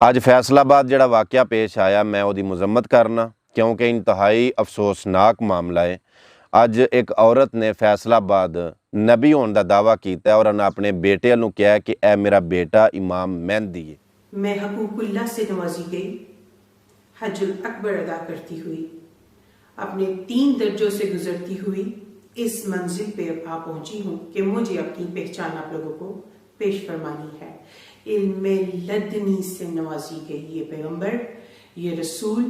ਅੱਜ ਫੈਸਲਾਬਾਦ ਜਿਹੜਾ ਵਾਕਿਆ ਪੇਸ਼ ਆਇਆ, ਮੈਂ ਉਹਦੀ ਮੁਜ਼ੰਮਤ ਕਰਨਾ ਕਿਉਂਕਿ ਇੰਤਹਾਈ ਅਫਸੋਸਨਾਕ ਮਾਮਲਾ ਹੈ। ਅੱਜ ਇੱਕ ਔਰਤ ਨੇ ਫੈਸਲਾਬਾਦ ਨਬੀ ਹੋਣ ਦਾ ਦਾਅਵਾ ਕੀਤਾ और उन्हें अपने बेटे ਨੂੰ ਕਿਹਾ ਕਿ ਇਹ ਮੇਰਾ बेटा इमाम मेहदी है। मैं हकूकुल्लाह से नवाजी गई, हज्जुल अकबर अदा करती हुई, अपने 3 दर्जों से गुजरती हुई इस मंजिल पे आ पहुंची हूँ कि मुझे अपनी पहचान आप लोगों को पेश फरमानी है। इल्मे लदनी से नवाजी गई ये पैगंबर, ये रसूल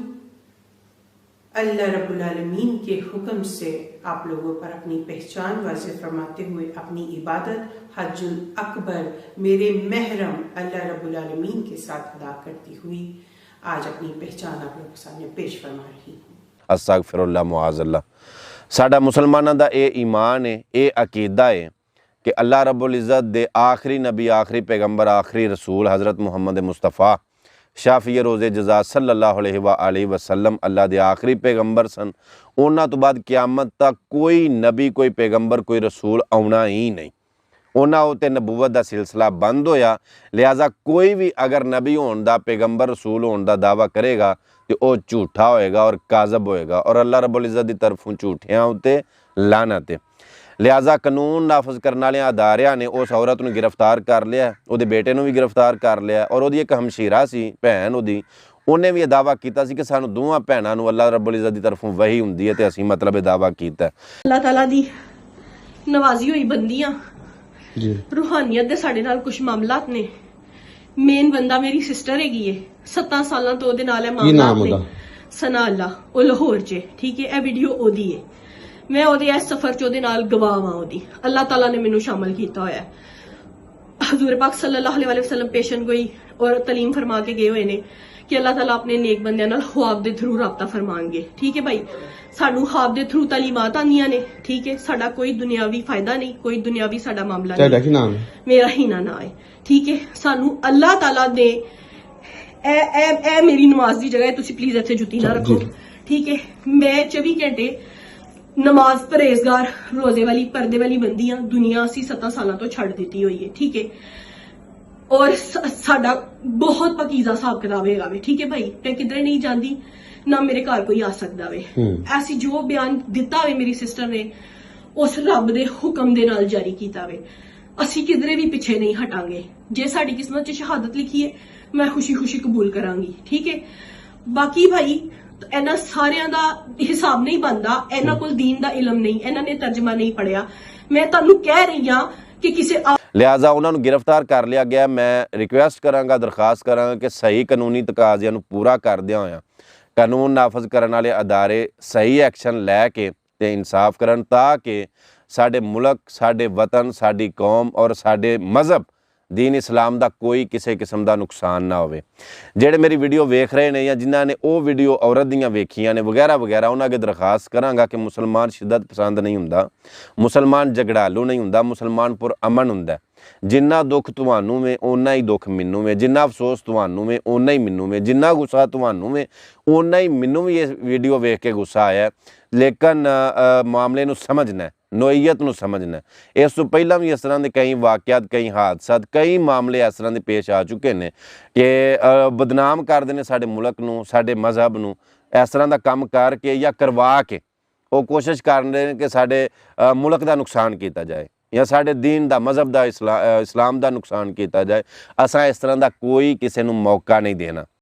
अल्लाह रब्बुल आलमीन के हुक्म से आप लोगों पर अपनी पहचान वाज़ेह फरमाते हुए अपनी इबादत हज्जुल अकबर मेरे महरम अल्लाह रब्बुल आलमीन के साथ अदा करती हुई आज अपनी पहचान आप लोगों के सामने पेश फरमा रही हूँ। अस्तगफिरुल्लाह मुआज़ल्लाह। साडा मुसलमानों का ये ईमान है, ये अकीदा है कि अल्लाह रब्बुल इज़्ज़त दे आखिरी नबी, आखिरी पैगंबर, आखिरी रसूल हज़रत मुहम्मद मुस्तफ़ा शाफी रोज़े जज़ा सल्लल्लाहु अलैहि वसल्लम अल्लाह दे आखिरी पैगंबर सन। उन्हां तो बाद क़यामत तक कोई नबी, कोई पैगंबर, कोई रसूल आउणा ही नहीं। उन्हां उत्ते नबूवत दा सिलसिला बंद होया। लिहाजा कोई भी अगर नबी होने दा, पैगंबर, रसूल होने दा दावा करेगा तो वह झूठा होएगा और काज़ब होएगा और अल्लाह रब्बुल इज़्ज़त दी तरफों झूठियां उत्ते लानत है। लिहाजा कानून नाफज करने वाले अदारिया ने उस औरत को गिरफ्तार कर लिया, उसके बेटे को भी गिरफ्तार कर लिया और वो एक हमशीरा सी भैन, उन्हें भी दावा किया कि सानू दोवां भैनों को अल्लाह रब्बुल इज़्ज़त की तरफों वही हुंदी है, तो असीं मतलब ये दावा किया। अल्लाह ताला दी नवाजी हुई बंदियां रूहानियत दे साडे नाल कुछ मामलात ने। मेन बंदा मेरी सिस्टर हैगी है, 7 साल तो ओदे नाल मामलात ने। सना अल्लाह, ओ लाहौर च, ठीक है। ए वीडियो ओदी है, मैं ओदे इस सफर च ओदे नाल गवाह हां। ओदी अल्लाह ताला ने मैनू शामिल किया होया। हजूर पाक सल्लल्लाहु अलैहि वसल्लम पेशन गोई और तलीम फरमा के गए हुए ने कि अल्लाह ताला अपने नेक बंदियां नाल ख्वाब दे थ्रू राबता फरमाएंगे, ठीक है भाई। सानू ख्वाब दे थ्रू तालीमात आंदियां ने, ठीक है। साडा कोई दुनियावी फायदा नहीं, कोई दुनियावी साडा मामला नहीं। मेरा ही ना है, ठीक है। सानू अल्लाह ताला दे ए मेरी नमाज दी जगह तुसी प्लीज इत्थे जुत्ती ना रखो, ठीक है। मैं 24 घंटे नमाज परहेजगार रोजे वाली पर्दे वाली बंदी हाँ। दुनिया असी 7 साल तो छड़ दी हुई है, ठीक है। और साडा बहुत पकीजा हिसाब किताब है, ठीक है भाई। मैं किधरे नहीं जाती, ना मेरे घर कोई आ सकता वे। ऐसी जो बयान दिता वे मेरी सिस्टर ने उस रब दे हुक्म दे नाल जारी किया वे। असी किधरे भी पिछे नहीं हटांगे। जे साडी किस्मत च शहादत लिखी है, मैं खुशी खुशी कबूल करांगी, ठीक है। बाकी भाई इन्हां सारियां दा हिसाब नहीं बनता, इन्हां कोल दीन दा इलम नहीं, इन्हां ने तर्जमा नहीं पढ़िया। मैं तुहानू कह रही हां कि किसी लिहाजा उन्होंने गिरफ्तार कर लिया गया। मैं रिक्वेस्ट करांगा, दरखास्त करांगा कि सही कानूनी तकाज़ियां नूं पूरा करदियां होइयां कानून नाफज करने वाले अदारे सही एक्शन लैके ते इंसाफ करन ताकि साडे मुल्क, साडे वतन, साडी कौम और साडे मज़हब दीन इस्लाम का कोई किसी किस्म का नुकसान ना हो। जेडे मेरी वीडियो वेख रहे हैं या जिन्हों ने वो वीडियो औरत दियां वेखियां ने वगैरह वगैरह, उन्होंने अगे दरखास्त करांगा कि मुसलमान शिद्दत पसंद नहीं हुंदा, मुसलमान झगड़ालू नहीं हुंदा, मुसलमान पुर अमन हुंदा। जिन्ना दुख तुहानू में उन्ना ही दुख मैनू में, जिन्ना अफसोस तुहानू में उन्ना ही मैनू में, जिन्ना गुस्सा तुहानू में उन्ना ही मैनू भी ये वीडियो वेख के गुस्सा आया। लेकिन मामले नूं समझना है, नोईयत नूं समझना है। इस तो पहला भी इस तरह के कई वाक़यात, कई हादसात, कई मामले इस तरह के पेश आ चुके हैं कि बदनाम करते हैं साडे मुल्क नूं, साडे मज़हब नूं। इस तरह का काम करके या करवा के वो कोशिश कर रहे हैं कि साडे मुल्क का नुकसान किया जाए या साडे दीन का, मज़हब का, इस्लाम का नुकसान किया जाए। असां इस तरह का कोई किसी नूं मौका नहीं देना।